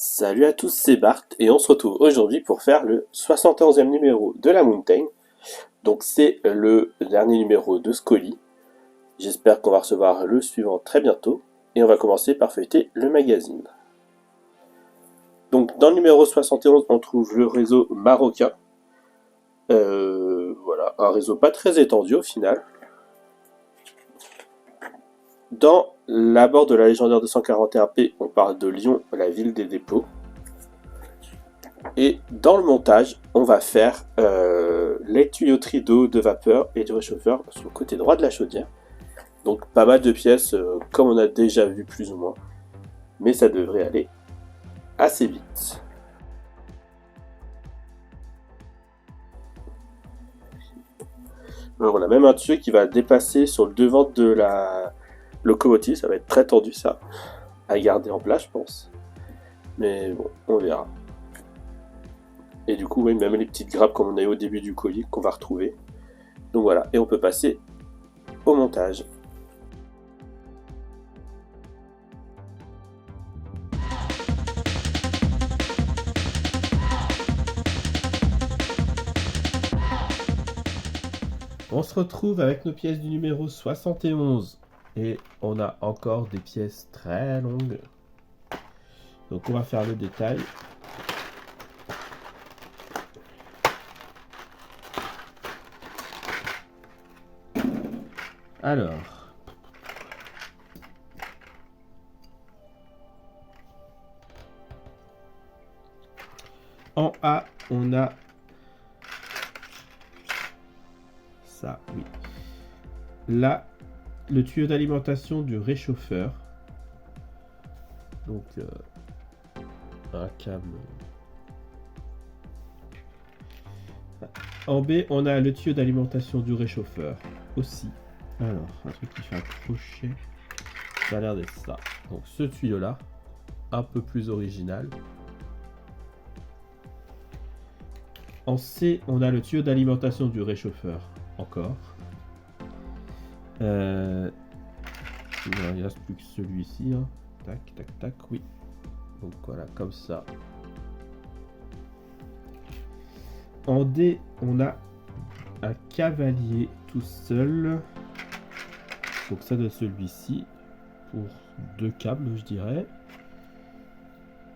Salut à tous, c'est Bart et on se retrouve aujourd'hui pour faire le 71e numéro de la Mountain. Donc c'est le dernier numéro de Scully. J'espère qu'on va recevoir le suivant très bientôt et on va commencer par feuilleter le magazine. Donc dans le numéro 71, on trouve le réseau marocain. Voilà, un réseau pas très étendu au final. Dans l'abord de la légendaire 241P, on parle de Lyon, la ville des dépôts. Et dans le montage, on va faire les tuyauteries d'eau, de vapeur et de réchauffeur sur le côté droit de la chaudière. Donc pas mal de pièces comme on a déjà vu plus ou moins. Mais ça devrait aller assez vite. Alors, on a même un tuyau qui va dépasser sur le devant de la locomotive. Ça va être très tendu ça. À garder en place je pense. Mais bon, on verra. Et du coup, oui, même les petites grappes comme on a eu au début du colis qu'on va retrouver. Donc voilà, et on peut passer au montage. On se retrouve avec nos pièces du numéro 71 et on a encore des pièces très longues. Donc on va faire le détail. Alors, en A, on a ça, oui. Là, le tuyau d'alimentation du réchauffeur. Donc, un câble. En B, on a le tuyau d'alimentation du réchauffeur aussi. Alors, un truc qui fait un crochet. Ça a l'air d'être ça. Donc, ce tuyau-là, un peu plus original. En C, on a le tuyau d'alimentation du réchauffeur. Encore. Il ne reste plus que celui-ci. Hein. Tac, tac, tac, oui. Donc voilà, comme ça. En D, on a un cavalier tout seul. Donc ça de celui-ci. Pour 2 câbles, je dirais.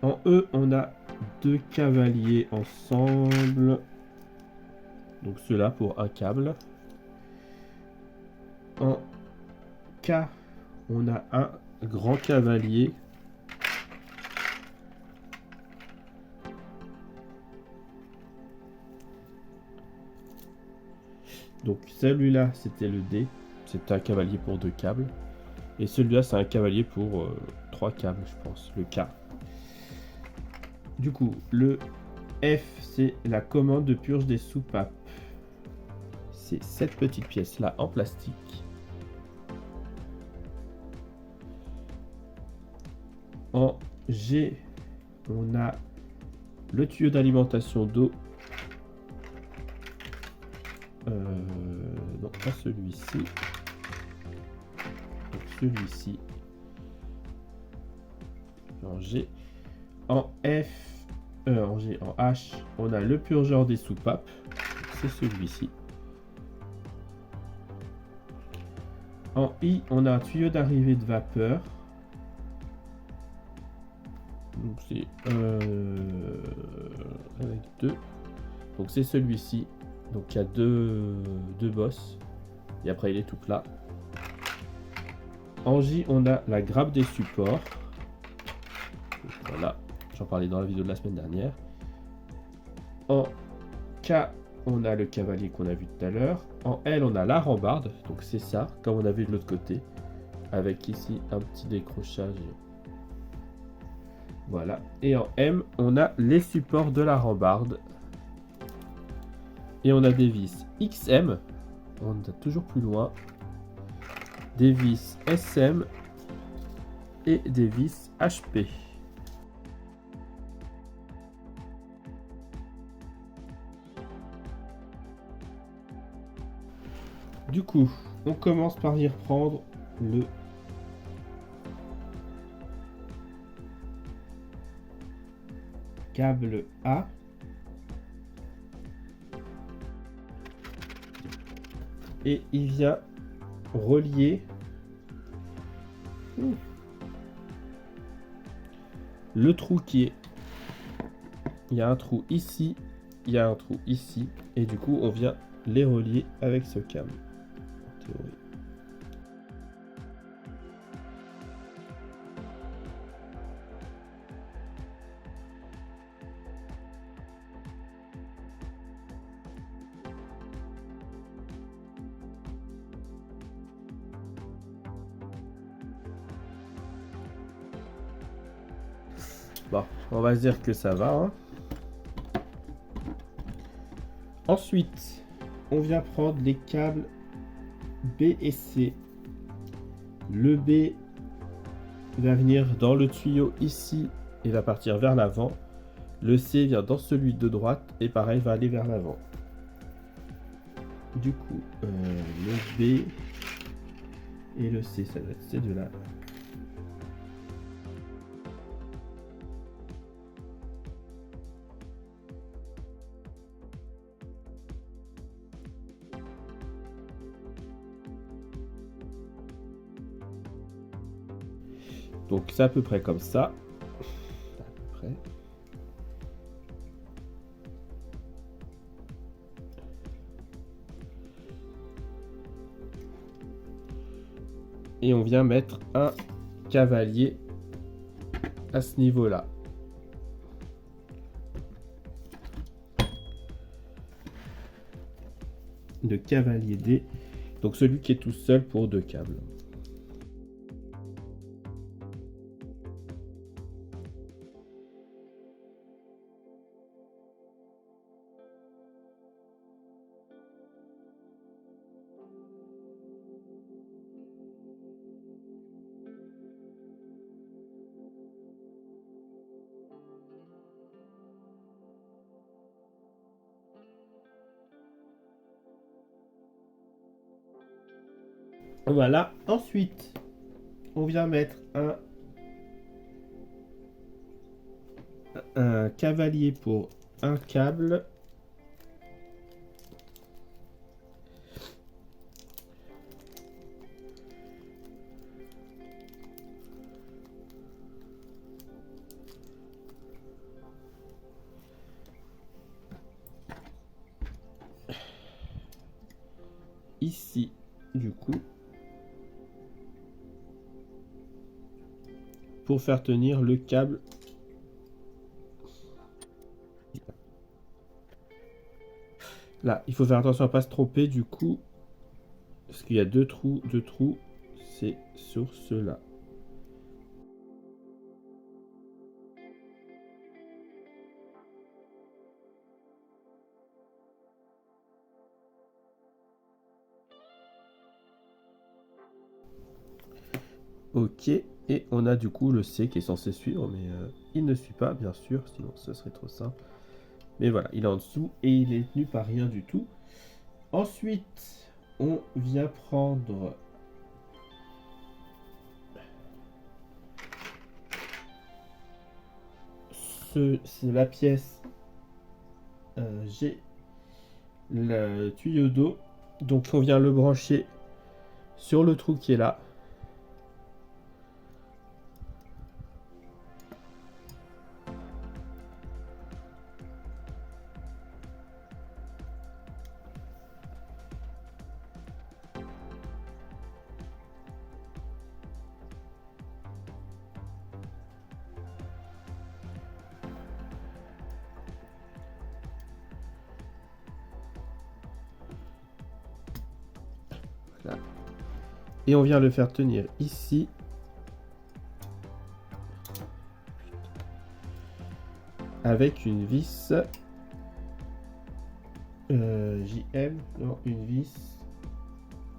En E, on a 2 cavaliers ensemble. Donc ceux-là pour un câble. En K, on a un grand cavalier. Donc celui-là, c'était le D. C'est un cavalier pour 2 câbles. Et celui-là, c'est un cavalier pour 3 câbles, je pense. Le K. Du coup, le F, c'est la commande de purge des soupapes. C'est cette petite pièce-là en plastique. En G, on a le tuyau d'alimentation d'eau. Non, pas celui-ci. Celui-ci. En G. En F, en G, en H, on a le purgeur des soupapes. C'est celui-ci. En I, on a un tuyau d'arrivée de vapeur. Donc c'est avec 2. Donc c'est celui-ci. Donc il y a deux bosses. Et après il est tout plat. En J, on a la grappe des supports. Donc, voilà, j'en parlais dans la vidéo de la semaine dernière. En K, on a le cavalier qu'on a vu tout à l'heure. En L, on a la rambarde. Donc c'est ça, comme on a vu de l'autre côté. Avec ici un petit décrochage. Voilà. Et en M, on a les supports de la rambarde. Et on a des vis XM. On est toujours plus loin. Des vis SM. Et des vis HP. Du coup, on commence par y reprendre le câble A. Et il vient relier le trou qui est... Il y a un trou ici, il y a un trou ici, et du coup on vient les relier avec ce câble, en théorie. Bon, on va se dire que ça va, hein. Ensuite, on vient prendre les câbles B et C. Le B va venir dans le tuyau ici et va partir vers l'avant. Le C vient dans celui de droite et pareil va aller vers l'avant. Du coup, le B et le C, ça doit être ces deux-là. Donc c'est à peu près comme ça. À peu près. Et on vient mettre un cavalier à ce niveau-là. De cavalier D. Donc celui qui est tout seul pour 2 câbles. Voilà, ensuite, on vient mettre un cavalier pour un câble. Ici, du coup. Pour faire tenir le câble. Là, il faut faire attention à ne pas se tromper du coup. Parce qu'il y a deux trous, c'est sur ceux-là. Ok, et on a du coup le C qui est censé suivre, mais il ne suit pas, bien sûr, sinon ce serait trop simple. Mais voilà, il est en dessous et il est tenu par rien du tout. Ensuite, on vient prendre c'est la pièce G, le tuyau d'eau. Donc on vient le brancher sur le trou qui est là. Voilà. Et on vient le faire tenir ici. Avec une vis JM, non, une vis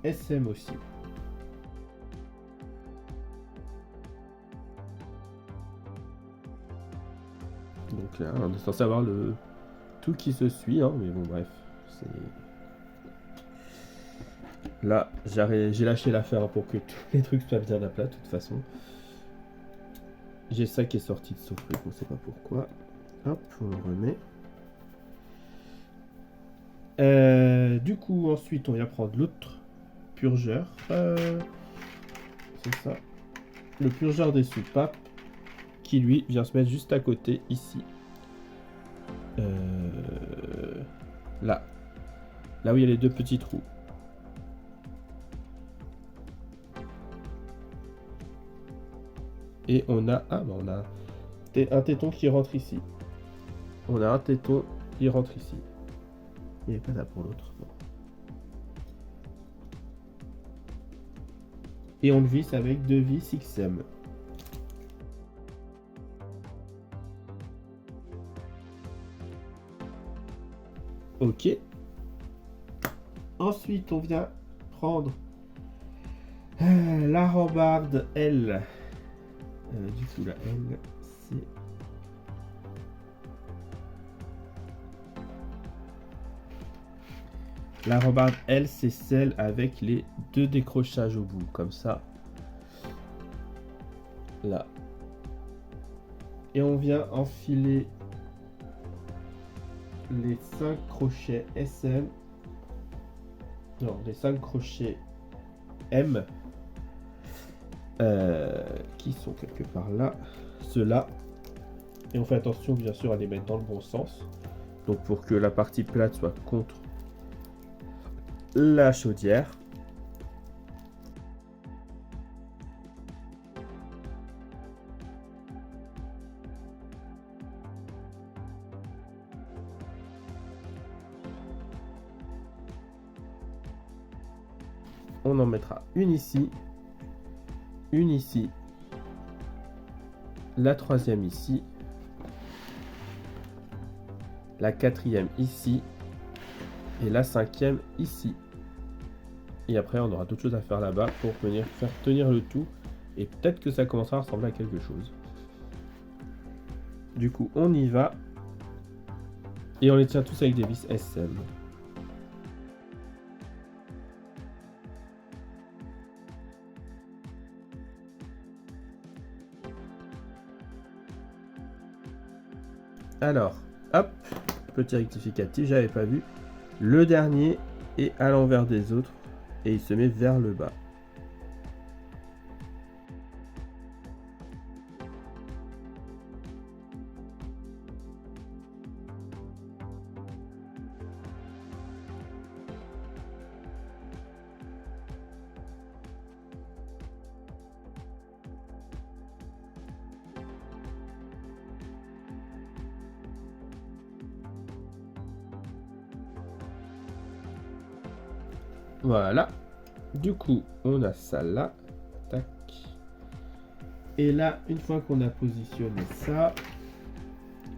SM aussi. Donc là, on est censé avoir le tout qui se suit, hein, mais bon, bref. Là, j'ai lâché l'affaire pour que tous les trucs soient bien à plat, de toute façon. J'ai ça qui est sorti de Sofrip, on sait pas pourquoi. Hop, on le remet. Du coup, ensuite, on vient prendre l'autre purgeur. C'est ça. Le purgeur des soupapes qui, lui, vient se mettre juste à côté, ici. Là. Là où il y a les deux petits trous. Et on a... Ah, bah on a un téton qui rentre ici. On a un téton qui rentre ici. Il n'est pas là pour l'autre. Et on le visse avec 2 vis XM. Ok. Ensuite, on vient prendre la rambarde L. Du coup, la L, c'est... La rambarde L, c'est celle avec les 2 décrochages au bout, comme ça. Là. Et on vient enfiler les 5 crochets SM. Non, les 5 crochets M. Qui sont quelque part là. Ceux-là. Et on fait attention, bien sûr, à les mettre dans le bon sens. Donc, pour que la partie plate soit contre la chaudière. On en mettra une ici, la 3e ici, la 4e ici et la 5e ici. Et après on aura d'autres choses à faire là-bas pour venir faire tenir le tout et peut-être que ça commencera à ressembler à quelque chose. Du coup on y va et on les tient tous avec des vis SM. Alors, hop, petit rectificatif, j'avais pas vu. Le dernier est à l'envers des autres et il se met vers le bas. Voilà. Du coup, on a ça là. Tac. Et là, une fois qu'on a positionné ça,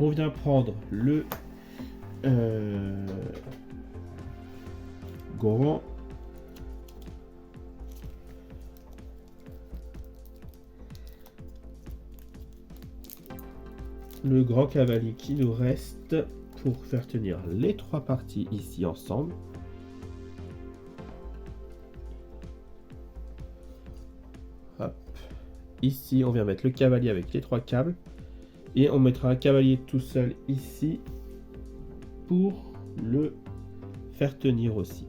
on vient prendre le grand cavalier qui nous reste pour faire tenir les 3 parties ici ensemble. Hop. Ici, on vient mettre le cavalier avec les 3 câbles. Et on mettra un cavalier tout seul ici pour le faire tenir aussi.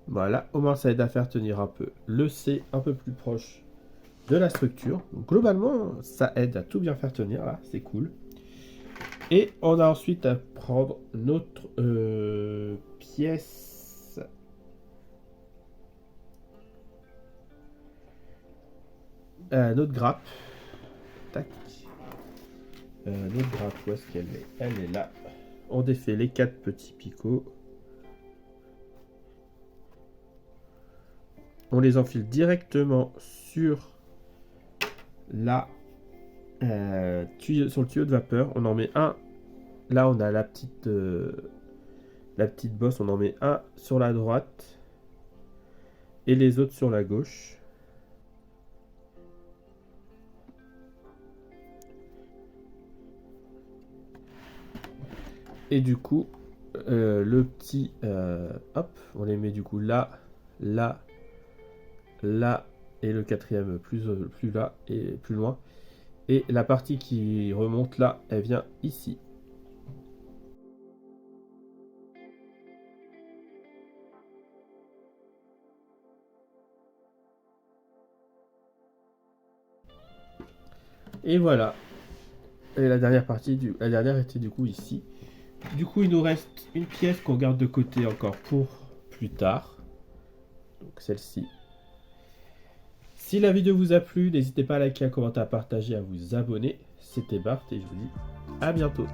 Voilà, au moins ça aide à faire tenir un peu le C un peu plus proche de la structure. Donc, globalement, ça aide à tout bien faire tenir, là, c'est cool. Et on a ensuite à prendre notre pièce. Notre grappe. Tac. Notre grappe, où est-ce qu'elle est? Elle est là. On défait les 4 petits picots. On les enfile directement sur la sur le tuyau de vapeur. On en met un. Là, on a la petite bosse. On en met un sur la droite et les autres sur la gauche. Et du coup, le petit... hop, on les met du coup là, là, là, et le quatrième plus là et plus loin. Et la partie qui remonte là, elle vient ici. Et voilà. Et la dernière partie, la dernière était du coup ici. Du coup, il nous reste une pièce qu'on garde de côté encore pour plus tard. Donc celle-ci. Si la vidéo vous a plu, n'hésitez pas à liker, à commenter, à partager, à vous abonner. C'était Bart et je vous dis à bientôt.